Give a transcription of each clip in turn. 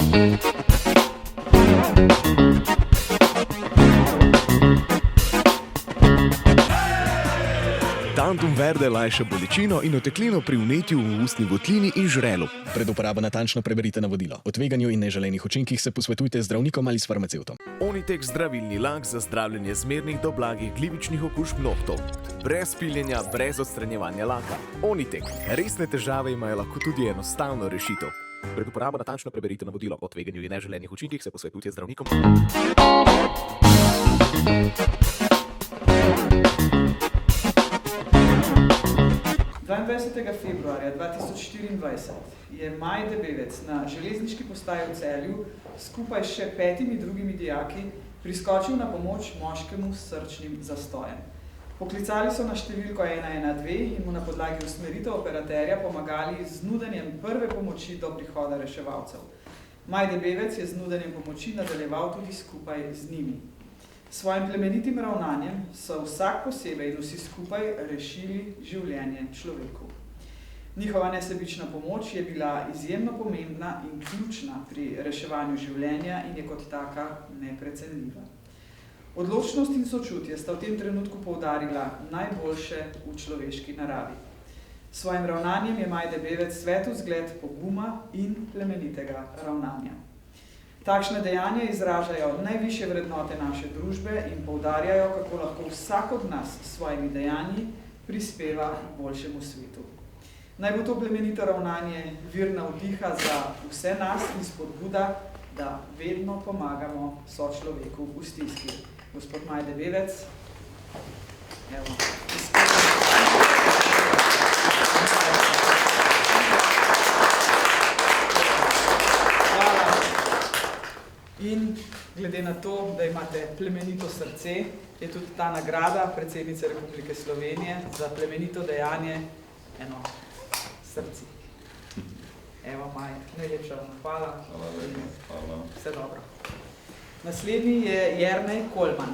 Tantum verde lajša bolečino in oteklino pri vnetju v ustni votlini in žrelu. Pred uporabo natančno preberite navodilo. O tveganju in neželenih učinkih se posvetujte z zdravnikom ali s farmacevtom. Onitek zdravilni lak za zdravljenje zmernih do blagih glivičnih okužb nohtov. Brez piljenja, brez odstranjevanja laka. Onitek. Resne težave imajo lahko tudi enostavno rešitev. Pred uporabo natančno preberite navodilo. O tveganju in neželenih učinkih se posvetujte z zdravnikom. 22. februarja 2024 je Maj Debevec na železniški postaji v Celju skupaj s še 5 drugimi dijaki priskočil na pomoč moškemu s srčnim zastojem. Poklicali so na številko 112 in mu na podlagi usmeritev operaterja pomagali z nudenjem prve pomoči do prihoda reševalcev. Maj Debevec je z nudenjem pomoči nadaljeval tudi skupaj z njimi. S svojim plemenitim ravnanjem so vsak posebej in vsi skupaj rešili življenje človeku. Njihova nesebična pomoč je bila izjemno pomembna in ključna pri reševanju življenja in je kot taka neprecenljiva. Odločnost in sočutje sta v tem trenutku poudarila najboljše v človeški naravi. S svojim ravnanjem je Maj Debevec svetu zgled poguma in plemenitega ravnanja. Takšne dejanja izražajo najvišje vrednote naše družbe in poudarjajo, kako lahko vsak od nas s svojimi dejanji prispeva k boljšemu svetu. Naj bo to plemenito ravnanje vir navdiha za vse nas in spodbuda, da vedno pomagamo sočloveku v stiski. Gospod Maj Debevec, evo, in glede na to, da imate plemenito srce, je tudi ta nagrada predsednice Republike Slovenije za plemenito dejanje eno srce. Evo, Maj, najlepša vam hvala. Hvala. Vse dobro. Naslednji je Jernej Kolman.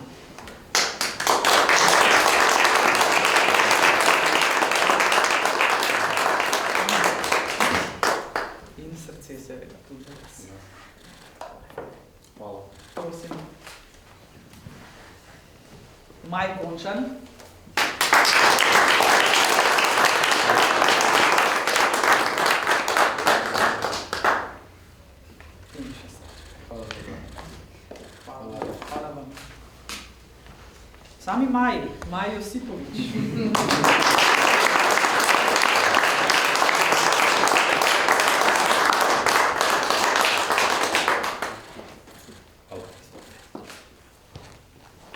In srce seveda tudi za vas. Hvala. Prosim. Maj Končan. Hvala vam. Sami Maj Josipovič.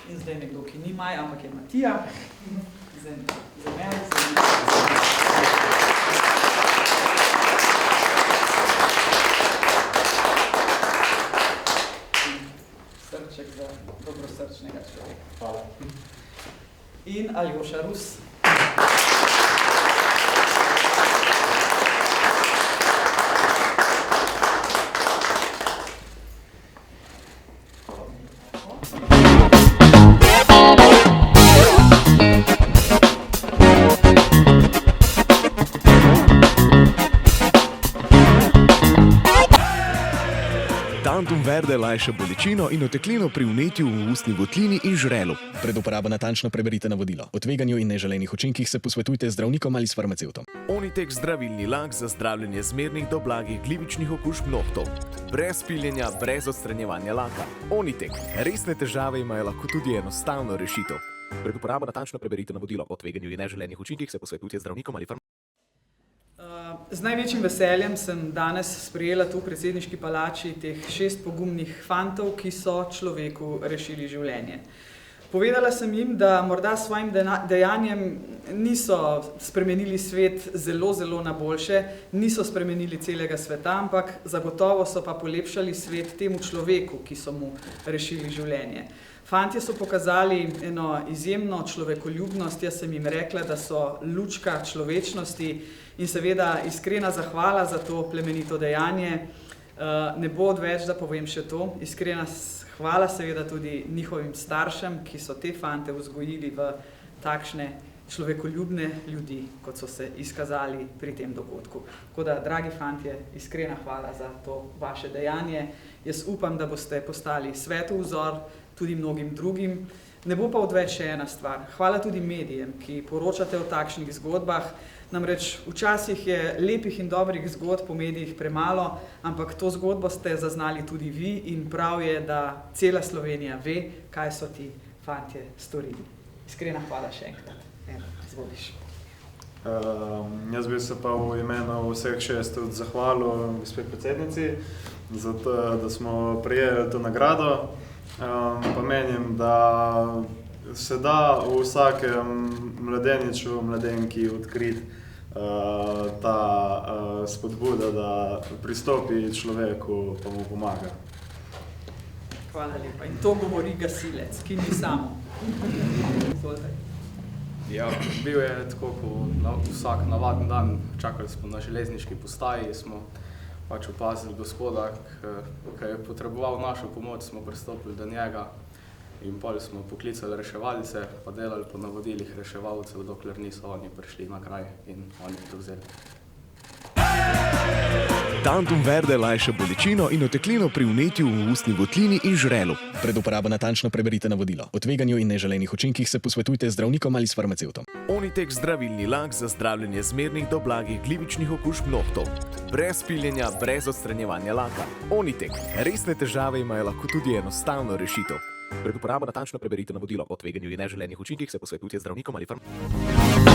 In zdaj nekdo, ki ni Maj, ampak je Matija. Za mene, srček za dobrosrčnega človeka. Hvala. In Aljoša Rus. Tantum verde lajša bolečino in oteklino pri vnetju v ustni votlini in žrelu. Pred uporabo natančno preberite navodilo. O tveganju in neželenih učinkih se posvetujte z zdravnikom ali s farmacevtom. Onitek zdravilni lak za zdravljenje zmernih do blagih glivičnih okužb nohtov. Brez piljenja, brez odstranjevanja laka. Onitek. Resne težave imajo lahko tudi enostavno rešitev. Pred uporabo natančno preberite navodilo. O tveganju in neželenih učinkih se posvetujte z zdravnikom ali farmacevtom. Z največjim veseljem sem danes sprejela tu v predsedniški palači teh 6 pogumnih fantov, ki so človeku rešili življenje. Povedala sem jim, da morda s svojim dejanjem niso spremenili svet zelo na boljše, niso spremenili celega sveta, ampak zagotovo so pa polepšali svet temu človeku, ki so mu rešili življenje. Fantje so pokazali eno izjemno človekoljubnost, jaz sem jim rekla, da so lučka človečnosti in seveda iskrena zahvala za to plemenito dejanje. Ne bo odveč, da povem še to. Iskrena hvala seveda tudi njihovim staršem, ki so te fante vzgojili v takšne človekoljubne ljudi, kot so se izkazali pri tem dogodku. Tako da, dragi fantje, iskrena hvala za to vaše dejanje. Jaz upam, da boste postali svetov vzor tudi mnogim drugim. Ne bo pa odveč še ena stvar. Hvala tudi medijem, ki poročate o takšnih zgodbah. Namreč včasih je lepih in dobrih zgodb po medijih premalo, ampak to zgodbo ste zaznali tudi vi in prav je, da cela Slovenija ve, kaj so ti fantje storili. Iskrena hvala še enkrat. Izvoliš. Jaz bi se pa v imenu vseh 6 zahvalil gospe predsednici za to, da smo prejeli to nagrado. Pa menim, da se da v vsakem mladeniču, mladenki odkriti ta spodbuda, da pristopi človeku pa mu pomaga. Hvala lepa. In to govori gasilec, ki ni samo. Izvolite. Ja, bil je tako, ko vsak navaden dan čakali smo na železniški postaji, smo pač opazili gospoda, ki je potreboval našo pomoč, smo pristopili do njega in potem smo poklicali reševalce, pa delali po navodilih reševalcev, dokler niso oni prišli na kraj in oni to vzeli. Tantum verde lajša bolečino in oteklino pri vnetju v ustni votlini in žrelu. Pred uporabo natančno preberite navodilo. O tveganju in neželenih učinkih se posvetujte z zdravnikom ali s farmacevtom. Onitek zdravilni lak za zdravljenje zmernih do blagih glivičnih okužb nohtov. Brez piljenja, brez odstranjevanja laka. Onitek. Resne težave imajo lahko tudi enostavno rešitev. Pred uporabo natančno preberite navodilo. O tveganju in neželenih učinkih se posvetujte z zdravnikom ali farmacevtom.